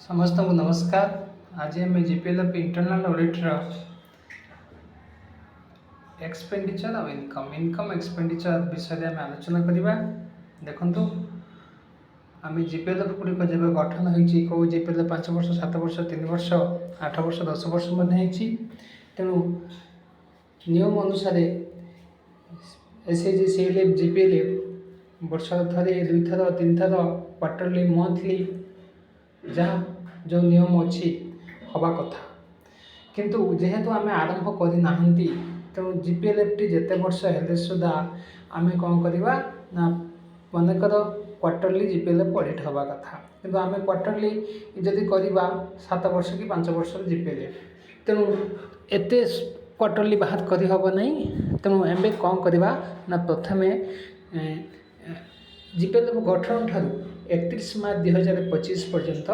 समस्त को नमस्कार। आज आम जीपीएलएफ इंटरनल ऑडिटर एक्सपेंडिचर और इनकम एक्सपेंडिचर विषय में आलोचना करवा। देखु आम जीपीएलएफ गुड़िक जब गठन होती कौ जीपीएलएफ 5 वर्ष 7 वर्ष 3 वर्ष 8 वर्ष 10 वर्ष तेणु नियम अनुसार एसएचजी सीएलएफ जीपीएलएफ वर्ष थे 2 थर 3 थर क्वार्टरली मंथली जहाँ जो नियम अच्छी हवा कथा किंतु जेहेतु आम आरंभ करना तेणु जीपीएलएफ टी जिते वर्ष हेल्ले सुधा आम कौन करवा ना मनकर क्वार्टरली जीपीएलएफ ऑडिट हवा कथा किंतु आम क्वार्टरली जदि करवा 7 वर्ष कि 5 वर्ष जीपीएलएफ तेणु एते क्वार्टरली बाहर करहब नहीं। तेणु एम कौन करवा ना प्रथमे जीपीएलएफ गठन ठारू 31 मार्च 2025 पर्यंत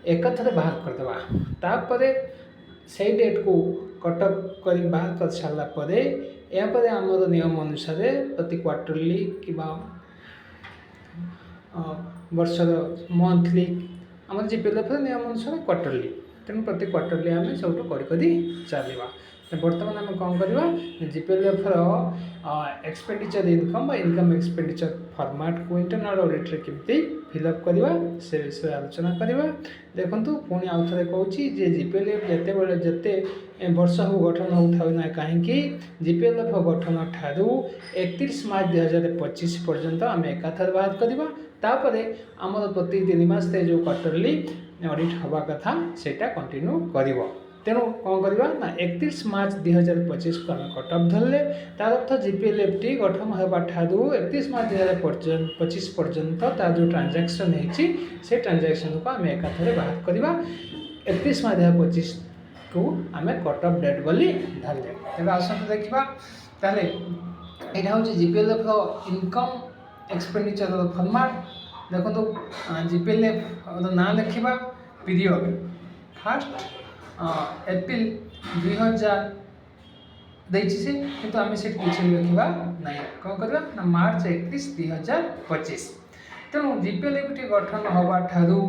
एक थर बाहर करदेवा। तापर से डेट को कटअप कर बाहर कर सारापर यापर आमर नियम अनुसार प्रति क्वार्टरली कि वर्षर मंथली आम जीपीएलएफ नियम अनुसार क्वार्टरली तेणु प्रति क्वार्टरली आम सब कर चलवा। बर्तमान आम कौन करवा जीपीएलएफ एक्सपेंडिचर इनकम एक्सपेंडिचर फॉर्मेट को इंटरनल ऑडिट रे केमती फिलअप करवा से विषय आलोचना करवा। देखु पुणी आउ थे कहूँ जे जीपीएलएफ जिते बड़े जिते वर्ष हो गठन होता ना कहीं जीपीएलएफ गठन ठारू 31 मार्च 2025 पर्यंत आम एकाथर बाहर करवा। तापर आमर प्रति 3 मास जो क्वार्टरली ऑडिट हवा कथा सेटा कंटिन्यू कर। तेणु कौन करवा ना 31 मार्च 2025 को आम कटअप धरले तार अर्थ जीपीएलएफ टी गठन होगा ठारू 31 मार्च 2025 पर्यंत तार जो ट्रांजैक्शन होती से ट्रांजैक्शन को आम एकाथरे बाहर करवा। 31 मार्च 2025 को आम कटअप डेट बोली धरले। तेज आसत देखा ताले यहाँ हूँ जीपीएलएफ इनकम एक्सपेंडिचर फॉर्मेट। देखो जीपीएलएफ ना लिखा पीरियड फास्ट एप्रिल 2000 देखिए से किंतु आम से किसी लिखा ना कौन करवा ना मार्च 31 2025। तेणु जीपीएलएफ टी गठन हवा ठारू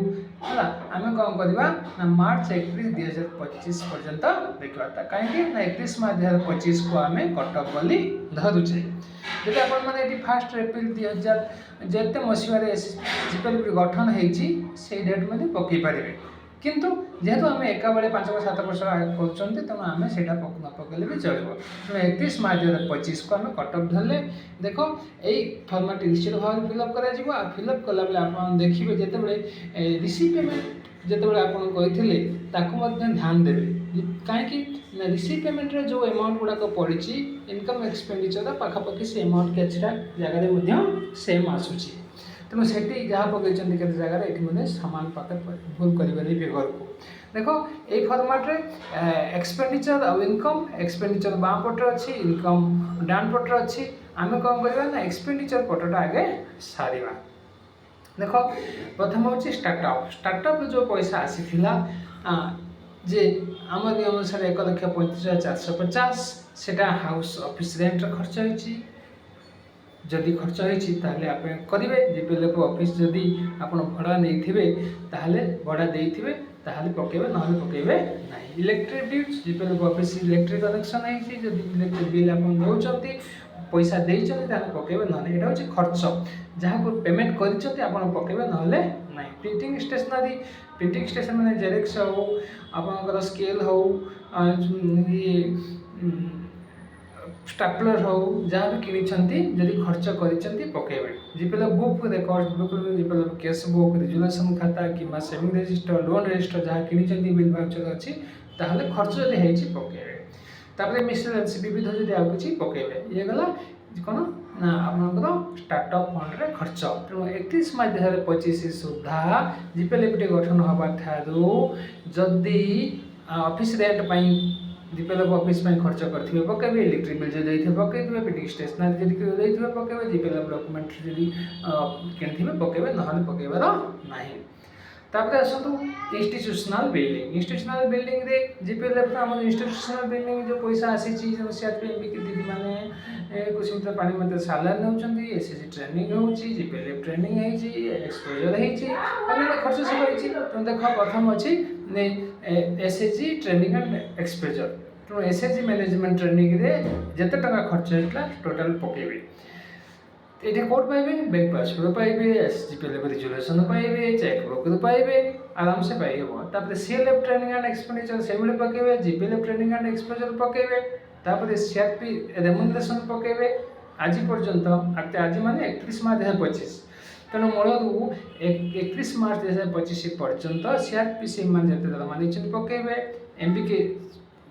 है आम कौन करवा ना मार्च 31 2025 पर्यंत देखा कहीं 31 मार्च 2025 को आम कटअप बोली धरुचे। जब आपने फास्ट एप्रिल 2000 जिते मसीह जीपीएलएफ गठन होती से डेट में पकई पारे किंतु जेहेतु आम एका बेले 5 वर्ष 7 वर्ष कर तेणु आम से न पकड़े भी चलो। तेणु 31 मार्च 2025 को आम कटअप धरले। देख यही फर्मेट निश्चित भाव में फिलअप कर फिलअप कला बेले आप देखिए जिते रिसीव पेमेंट जिते आपको ध्यान देवे कहीं रिसीव पेमेंट जो अमाउंट गुड़ाक पड़ी इनकम एक्सपेंडिचर पाखापाखि से अमाउंट किसी जगह सेम आसूँ। तेणु से जहाँ पकई केते जगह ये सामान पाखे भूल करेंगे फिगर को। देख ये फर्मेट्रे एक्सपेंडिचर और इनकम एक्सपेंडिचर बाँ पटे अच्छी इनकम डान पटे अच्छी आम कौन करवा ना एक्सपेंडिचर पटटा आगे सारिबा। देख प्रथम हूँ स्टार्टअप जो पैसा आसी जे आम नियम अनुसार 1,35,450 सेटा हाउस ऑफिस रेंट खर्च होती जदि खर्च होती आप करेंगे। जीपीएलएफ ऑफिस जदि आप भड़ा नहीं थे भड़ा देते पकेबे ना पकेबे ना। Electric bill GPLF office electric connection होती जब इलेक्ट्रिक बिल आप दौरान पैसा देते पकेबे ना। यहाँ हूँ खर्च जहाँ को पेमेंट कर पकेबे ना ना। प्रिंटिंग स्टेशनरी मैंने जेरेक्स हो आपंकर स्केल हो स्टापलर हो जहाँ भी किनी जदि खर्च कर पकेबे। GPLF book record book GPLF case book resolution खाता कि सेविंग रजिस्टर लोन रजिस्टर जहाँ किनी बिल भाउचर अच्छी खर्च जब होती पकेबे। तापर मिसलेनियस विविध जदि आउ कि पकेबे ये गला कौन ना आपंकर स्टार्टअप फंड रे खर्च। तेणु 31 मार्च 2025 सुधा जीपीएलएफ टी गठन हवा ठारू जदि ऑफिस रेंट जीपीएलएफ ऑफिस में खर्च करते पकेबे इलेक्ट्रिक बिल जो देते पकेबे प्रिंटिंग स्टेशनरी जब देते पकेबे जीपीएलएफ डॉक्यूमेंट जब किनी पकेबे ना पकेबार ना। तापर आसतु इंस्टीट्यूशनल बिल्डिंग रे जीपीएलएफ आम इंस्टीट्यूशनल बिल्डिंग जो पैसा आसी जो सीआरपीएफ की दीदी मैंने कुछ मित्र पानी मत सालार नौकरी एसएसजी ट्रेनिंग होची जीपीएलएफ ट्रेनिंग होची एक्सपोजर होची अन्य खर्च सब होची तुम देख प्रथम अच्छी एसएसजी ट्रेनिंग एंड एक्सपोजर तो एसएसजी मैनेजमेंट ट्रेनिंग रे जिते टका खर्च होता टोटाल पकेबे ये कोड पाइबे बैंक पासबुक पाइबे जीपीएलएफ रिजोल्यूशन पाइबे चेकबुक पाइबे आराम से पाइबो तापर सीएलएफ ट्रेनिंग एंड एक्सपेंडिचर से बले पकेबे जीपीएलएफ ट्रेनिंग एंड एक्सपोजर पकेबे तापर सीआरपी रेमुनरेशन पकेबे आज पर्यंत आज माने 31 मार्च 2025 तेणु मूलरू 31 मार्च 2025 पर्यंत सीआरपीसी मान जते दरमा नहीं पकेबे एमबीके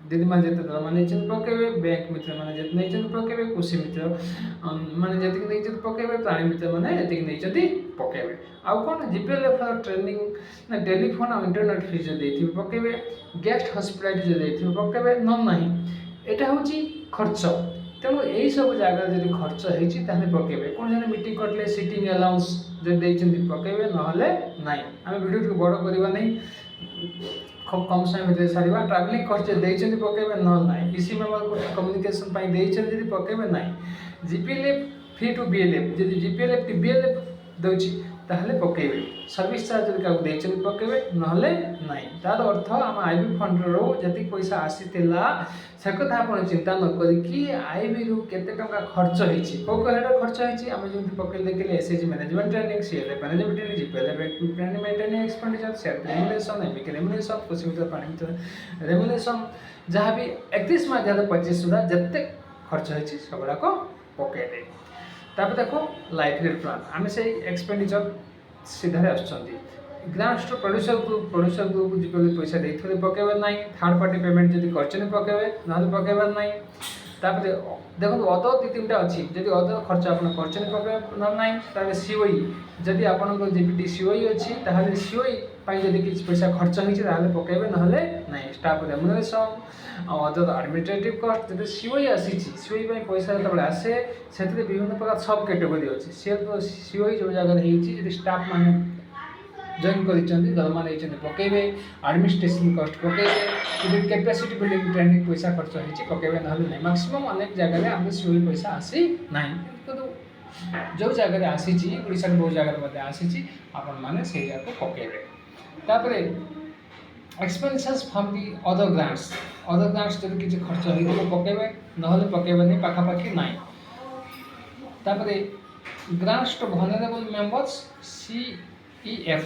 दीदी मैंने जिते दरमा नहीं पकेबे बैंक मित्र मैंने जिते नहीं पकेबे कृषि मित्र मैंने जी नहीं पकेबे प्राणी मित्र मैंने जी नहीं पकेबे आउ कौन जीपीएलएफ ट्रेनिंग ना टेलीफोन और इंटरनेट फीस जो पकेबे गेस्ट हॉस्पिटलिटी जो पकेबे ना यहाँ हूँ खर्च तेणु यही सब जगह जब खर्च होती पकेबे कौन जन मीटिंग करले सीटिंग अलाउंस जो पकेबे ना आम वीडियो बड़ करवा नहीं खूब कम समय में सारा ट्रावेलिंग खर्च देते पकेबे ना इसी मेमोर कम्युनिकेशन देते पकेबे ना जीपीएलएफ फी टू बीएलएफ जब जीपीएलएफ टू बीएलएफ दूसरी ताहले पकेबे सर्विस चार्ज जब क्या देते पकेबे ना तार अर्थ आम आईबी फंड रो जी पैसा आसीला से कथा आप चिंता न करी आईबी रु केते टंका खर्च होती कौ खर्च होती आम जो पकड़ देखिए SSG management training CLF management training GPLF training maintaining expenditure self remuneration MBK remuneration कृषि मित्र पानी रेमुनेशन जहाँ भी 31 मार्च 2025 सुधा जिते खर्च होती सबुड़ाक पकईदे तापर देखो लाइफलाइन प्लान आम से एक्सपेंडिचर सीधारे आसुँच grants to producer group GPLF पैसा देते पकेबे ना थर्ड पार्टी पेमेंट जब कर पकेबे ना पकेबे ना तापर देखो अदर दु तीन अच्छी जब अदर खर्च आप कर ना सीओई जदि आप जीपीटी सीओई अच्छी ताहले सीओई जब किसी पैसा खर्च होती पकेबे ना स्टाफ रेमुनरेशन अदर एडमिनिस्ट्रेटिव कस्ट जब सीओई आसी सीओई पैसा जो आसे से विभिन्न प्रकार सब कैटेगोरी अच्छी सीओई जो जगह हो स्टाफ मान जॉइन कर दरमा नहीं पकेबे एडमिनिस्ट्रेशन कस्ट पकेबे कैपेसिटी बिल्डिंग ट्रेनिंग पैसा खर्च होती पकेबे ना मैक्सिमम अनेक जगह आम सीओई पैसा आसी ना जो जगह आसी ओडिशा बहुत जगह आसी आपण मैंने से पकेबे तापर expenses from the other grants जब किसी खर्च होती पकेबे ना पकेबे नहीं पाखापाखि ना तापर grants to vulnerable members CIF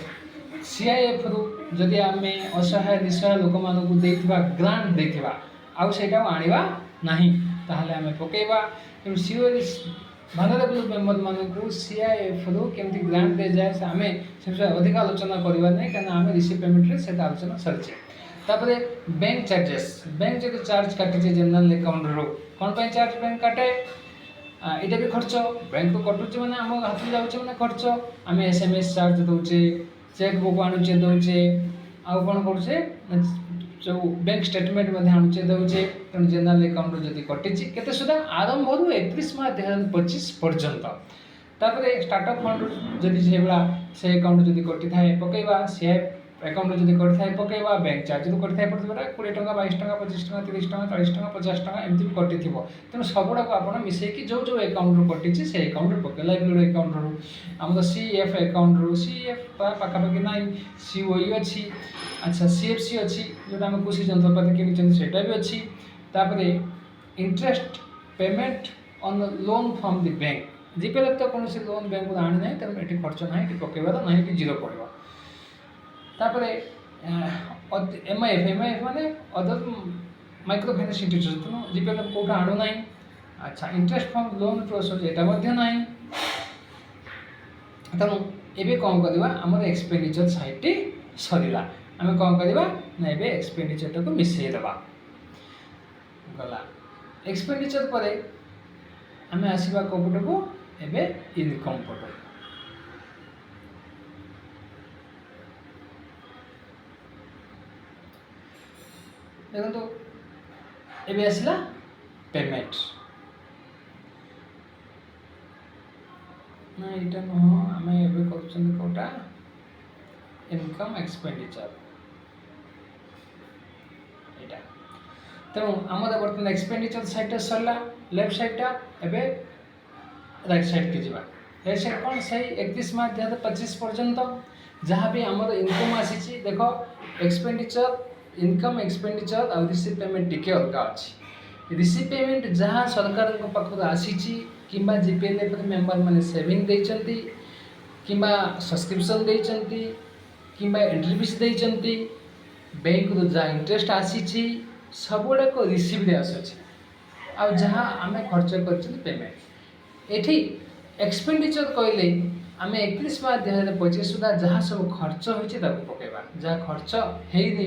रु जदि आम असहाय निसहाय लोक मानक ग्रांट देथिबा आउ सेटा आनिबा नाही ताहले आम पकेबा कि सीओई वल्नरेबल मेंबर मानक सीआईएफ रु केमती ग्रांट दे जाए आम से अधिक आलोचना करवा नहीं कहीं आम रिसीव पेमेंट रे से आलोचना सरी तापर बैंक चार्जेस बैंक जब चार्ज काटे जनरल अकाउंट रो कौन पे चार्ज बैंक काटे यहाँ भी खर्च बैंक तो कटुचे मैंने आम हाथ में जाऊे मैंने खर्च आम एसएमएस चार्ज दौचे चेकबुक आणुचे दौचे आउ कौन करुचे जो बैंक स्टेटमेंट आणुचे दौचे तेणु जनरल अकाउंट जब कटी केते सुधा आरंभ 31 मार्च 2025 पर्यंत तापर स्टार्टअप फंड जदि से अकाउंट जब कटि था पकेबा सी अकाउंट जब कटि था पकेबा बैंक चार्ज जो कटि था 20 टका 22 टका 25 टका 30 टका 40 टका 50 टका एमती भी कटि तेणु सबुड़ाक आप मिसेक जो जो अकाउंट कटि से अकाउंट पके लाइवलीहुड अकाउंट रू आम सीएफ अकाउंट रू सीएफ पाखापाखि ना सीओई अच्छी अच्छा सीएफसी अच्छी जोटा आम कृषि जंत्रपाति किनी सेटा भी अच्छी तापर interest payment on loan from the bank GPLF तो कौन लोन बैंक को आनी ना तेणु ये खर्च ना ये पकेबार ना ये जीरो पड़ो तापर एमआईएफ माने अदर माइक्रो फाइनेंस इंस्टीट्यूशन तेणु जीपीएलएफ कौटा आणु ना अच्छा इंटरेस्ट फ्रॉम लोन प्रोसेस यहाँ ना तेणु ये कौन करवा आम एक्सपेंडिचर साइड सरला आम कौन करवा ना ये एक्सपेंडिचर को मिसेदेवा गला एक्सपेंडिचर पर आम आसवा कौपट को एवं इनकम पट देखो ये आसला पेमेंट ना यहाँ नुह आम एवं कौटा इनकम एक्सपेंडिचर एटा तेणु आमर बर्तमान एक्सपेंडिचर साइड सरला लेफ्ट साइडटा एबे राइट साइड के जीवा राइट साइड कौन से 31 मार्च 2025 पर्यंत जहाँ भी आमर इनकम आसी देख एक्सपेंडिचर इनकम एक्सपेंडिचर और रिसीव पेमेंट टिके अलग अच्छी रिसीव पेमेंट जहाँ सरकार पाखर आसी कि जीपीएलएफ मेंबर मैंने सेविंग देइचंती किंबा सब्सक्रिप्शन देइचंती किंबा एंट्री फीस देइचंती बैंक रो जा इंटरेस्ट आसी सबुड़ाक रिसीव रे आसुची आ जहाँ आम खर्च कर पेमेंट एठी एक्सपेंडिचर कहले आम 31 मार्च 2025 सुधा जहाँ सब खर्च होती पकेबा जहाँ खर्च होनी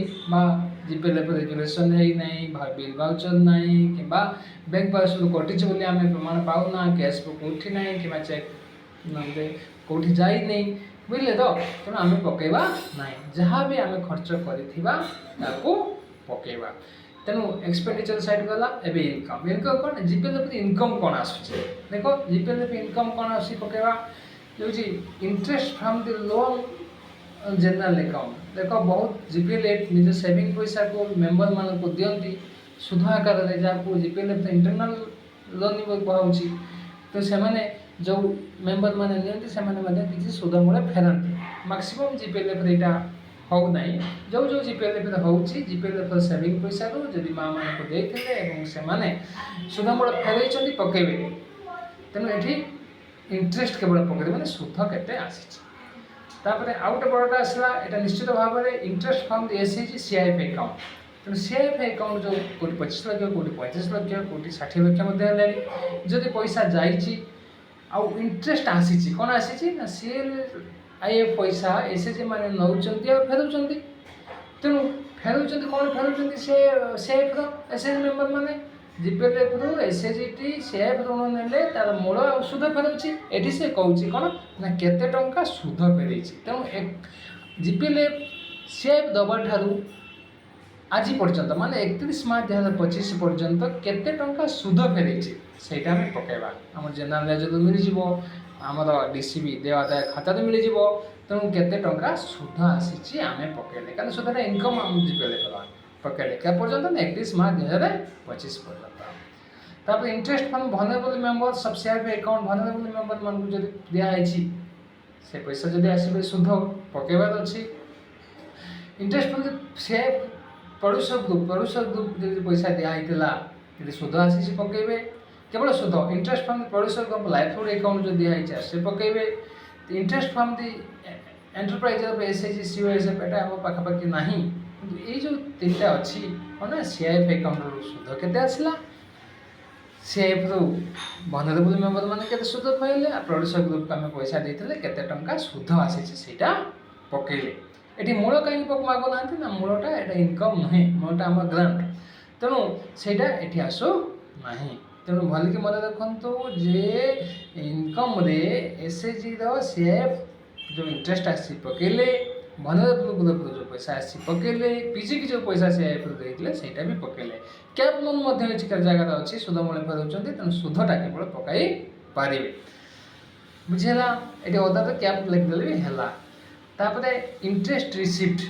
जीपीएलएफ रेजुलेसन है बिल भाउचर ना कि बैंक पास कटिच बोली आम प्रमाण पाऊना कैश बुक उठी ना कि चेक कौटी जाई बुझे तो तेणु आम पकेबा ना जहाँ भी आम खर्च कर पकेबा तेणु एक्सपेंडिचर साइड गला एबे इनकम इनकम कौन जीपीएलएफ इनकम कौन आसुचे देख जीपीएलएफ इनकम कौन आसी पकेबा जो interest from the loan general account देख बहुत जीपीएलएफ निज सेविंग पैसा को मेंबर मान को दियंती सुध आकार में जहाँ जीपीएलएफ इंटरनल लोन कहूँ तो से जो मेंबर मैंने नियंती से किसी सुध मूल्य फेरती मैक्सिमम जीपीएलएफ यहाँ हो ना जो जो जीपीएलएफ हो जीपीएलएफ सेविंग पैसा रू जदि माँ मान को देते से सुध मूल्य फेरई पकेबे तेणु ये इंटरेस्ट केवल पकड़े मैंने सुध के आसी आउ गोटे बड़ा आसला यहाँ निश्चित भाव में interest from the SHG CIF account तेणु सीआईएफ अकाउंट जो कौटी 25 लाख कौटी 35 लाख कौटी 60 लाख जदि पैसा जाइए आउ इंटरेस्ट आसी कौन आसी ना सीआईएफ पैसा एसएचजी मैंने नौ फेरुंट तेणु फेरुंट कौन फेरुंट सीआईएफ एसएचजी मेंबर मैंने जीपीएलएफ रु एसएचजी सीआईएफ ऋण ने तार मूल सुध फेरुची एटी से कहूँ कौन ना केते टंका सुध फेरई तेणु जीपीएलएफ सीआईएफ दबा ठारू आज पर्यंत माने 31 मार्च 2025 पर्यंत केते टंका सुध फेरई से पकेबा आम जनरल लेजर मिल आमर डीसीबी देय आदाय खाता मिल तेणु केते टंका सुध आसी आम पकेले कारण सुधटा इनकम आम जीपीएलएफ पकेले क्या पर्यंत 31 मार्च 2025 पर्यंत तापर इंटरेस्ट फंड वनरेबल मेंबर सब सीआईएफ अकाउंट वनरेबल मेंबर मान को जब दिखाई से पैसा जब आसबे सुध पकेबार अच्छी interest fund CIF producer group जब पैसा दिखाई सुध आसी पकेबे केवल सुध interest from producer group livelihood account जो दिखाई से पकेबे interest from the enterprise of SHG COSF एटा हम पाखापाखि ना ये जो 3टा अच्छी कौन सीआईएफ अकाउंट सुध के आसला सीआईएफ रु वनरेबल मेंबर मैंने के सुध पाइले प्रोड्यूसर ग्रुप को आम पैसा देते केते टंका सुध आसी पकेले ये मूल कहीं मागुना ना मूलटा यहाँ इनकम नुहे मूलटा आम ग्रांट तेणु सेटा ये आसू ना तेणु भल की मत देखु जे इनकम रे एसएचजी सीआईएफ जो इंटरेस्ट आसी पकेले वनरेबल ग्रुप जो पैसा आसी पकेले पीजी की जो पैसा सीआईएफ देते से भी पकेले कैप लोन जगह अच्छी सुध मूल्य फेरुंट तेणु सुधटा केवल पकई पारे बुझेगा ये अदा तो कैप लिखिदेले भी है तापर इंटरेस्ट रिसीव्ड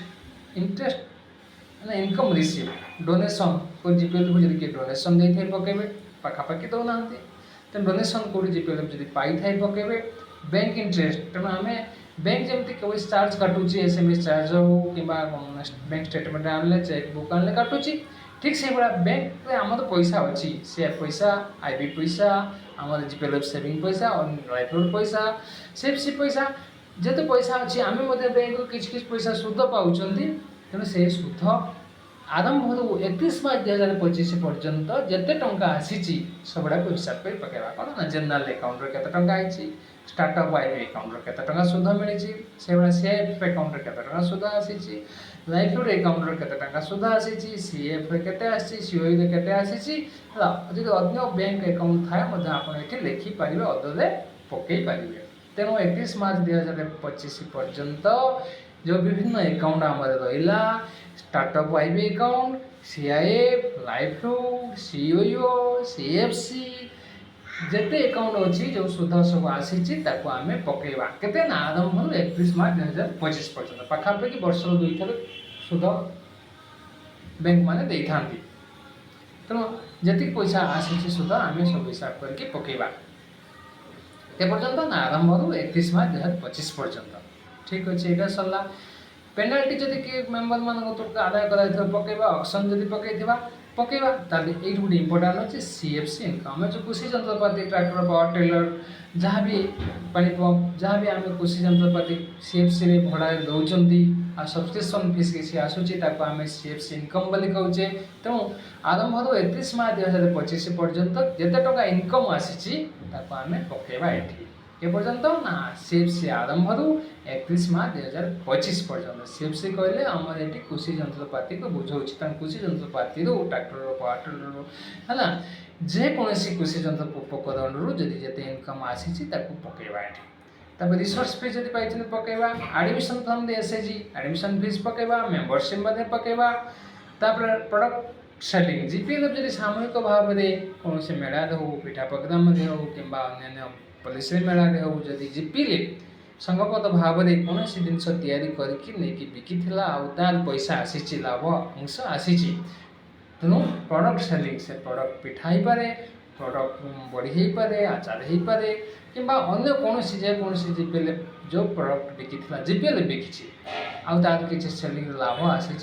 इंटरेस्ट मैंने इनकम रिसीव डोनेशन को जीपीएलएफ जब किए डोनेशन देते पकेबे पाखापाखि दौना तेणु डोनेशन कौटी जीपीएलएफ जब पाई था पकेबे बैंक इंटरेस्ट तेणु आम बैंक जमी कोई चार्ज काटुची एसएमएस चार्ज हो कि बैंक स्टेटमेंट आने चेकबुक आने काटुची ठीक से भाया बैंक में आम तो पैसा अच्छी सीआईएफ पैसा आईबी पैसा आम जीपीएलएफ सेविंग पैसा और लाइवलीहुड पैसा सेफसी पैसा जेते पैसा अच्छी आम बैंक को किसी पैसा सुध पाँच तेणु से सुध आरंभ 31 मार्च 2025 पर्यंत जिते टंका आसी सबुड़ा हिसाब कर पकेबा कौन ना जनरल अकाउंट के टंका आई स्टार्टअप आईबी अकाउंट के टंका सुध मिली से भाया सीआईएफ अकाउंट के टंका सुध आसी लाइवलीहुड अकाउंट के टंका सुध आसी सीएफ के आसी सीओई के आसी जब अन्य बैंक अकाउंट थाए आप लिखिपारे अदले पकई पारे तेणु 31 मार्च 2025 पर्यंत जो विभिन्न अकाउंट आम रहा startup IB account CIF livelihood COEO CFC जेते अकाउंट अच्छी जो सुध सब आसी आम पकईवा केते आरंभ 31 मार्च 2025 पर्यटन पाखापाखि वर्ष 2 थर सुध बैंक मैंने दे था तेणु जी पैसा आसी सुध आम सब हिसाब करके पकईवा एपर्यंत आरंभ 31 मार्च 2025 पर्यटन ठीक अच्छे यहाँ सरला पेनाल्टी जदि किए मेम्बर मान आदाय कर पकईवा ऑक्शन जदि पकईवा पकईवा ताले ये गोटे इंपोर्टाट अच्छे सीएफसी इनकम जो कृषि जंत्रपाति ट्रैक्टर पावर टेलर जहाँ भी पानी पंप जहाँ भी आम कृषि जंत्रपाति सीएफसी रे भड़ा दौरान आ सब्सक्रिप्शन फीस किसी आसूँ आम सीएफसी इनकम बोली कहचे तेणु आरंभ 31 मार्च 2025 पर्यंत जिते टका इनकम आसी आम पकईवा ये एपर्यंत ना सीएफसी आरंभ 31 मार्च 2025 पर्यंत सीएफसी कहले आम ये कृषि जंत्रपाति को बुझाऊँच कृषि जंत्रपाति ट्रैक्टर पावर टेलर है जेकोसी कृषि जंत्र उपकरण जदि जिते इनकम आसी पकईवा ये रिसोर्स फीस जब पाई पकईवा एडमिशन फॉर्म दे एसएचजी एडमिशन फीस पकईवा मेंबरशिप पकईवा प्रोडक्ट सेलिंग जीपीएलएफ जब सामूहिक भाव में कौन से मेला हो पिठा प्रोग्राम हो कि अन्य पुलिस मेला हो जदि जीपीएलएफ संगत भाव में कौन जिनस या बिकी तार पैसा आसी लाभ अंश आसी तेणु प्रोडक्ट सेलिंग से प्रोडक्ट पिठा हो पारे प्रोडक्ट बड़ी हो पारे आचार हो पारे कि अन्य कौन जेकोसी जीपीएलएफ जो प्रोडक्ट बिकी जीपीएलएफ बिकी आर किसी सेलिंग लाभ आसी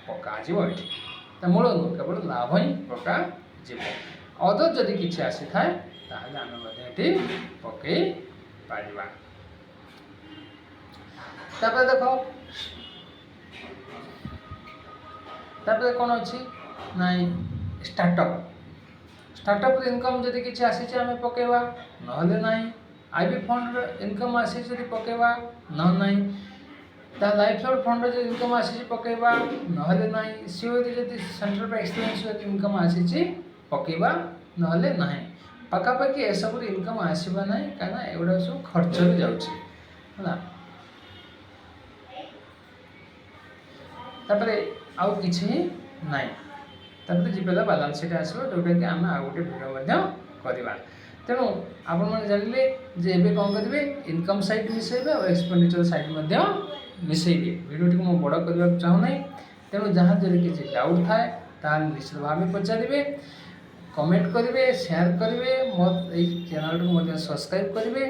पका ये मूल नुह केवल लाभ ही पका अदर जदि किसी आसी थाए आम पकई पार देख तापर कौन अच्छी नाई स्टार्टअप इनकम जदि किसी आसी आम पकईवा ना आईबी फंड इनकम आसी पकईवा ना लाइफ फंड जो इनकम आसी पकईवा ना सीओरी जदि सेंटर फॉर एक्सलेंस इनकम आसी पकईवा ना पाखापाखि ए सब इनकम आसवा ना कहीं एगुड़ा सब खर्च भी जाऊँगा आउ कि ना जीपीएल बालांस शीट आसो जोटा कि आम आउ गोटे भिडियो करवा तेणु आपण मैंने जानले जे एबे कौन करेंगे इनकम साइड मिसेबे और एक्सपेंडिचर साइड मिसेबे भिडियो को बड़ करने चाहूना तेणु जहाँ जब किसी डाउट थाए ताल निश्चित भाव में पचारे कमेंट करेंगे शेयर करेंगे मत चैनल को सब्सक्राइब करेंगे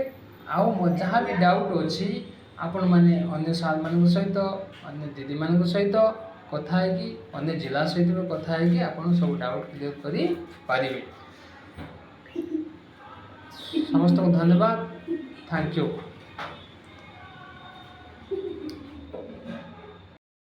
आउ जहाँ भी डाउट अच्छी आपण मैंने अन्य सार मान सहित अन्य दीदी मान सहित कथा अन्य जिला सहित कथा आपन सब डाउट क्लियर करि पारिबे। समस्त को धन्यवाद। Thank you.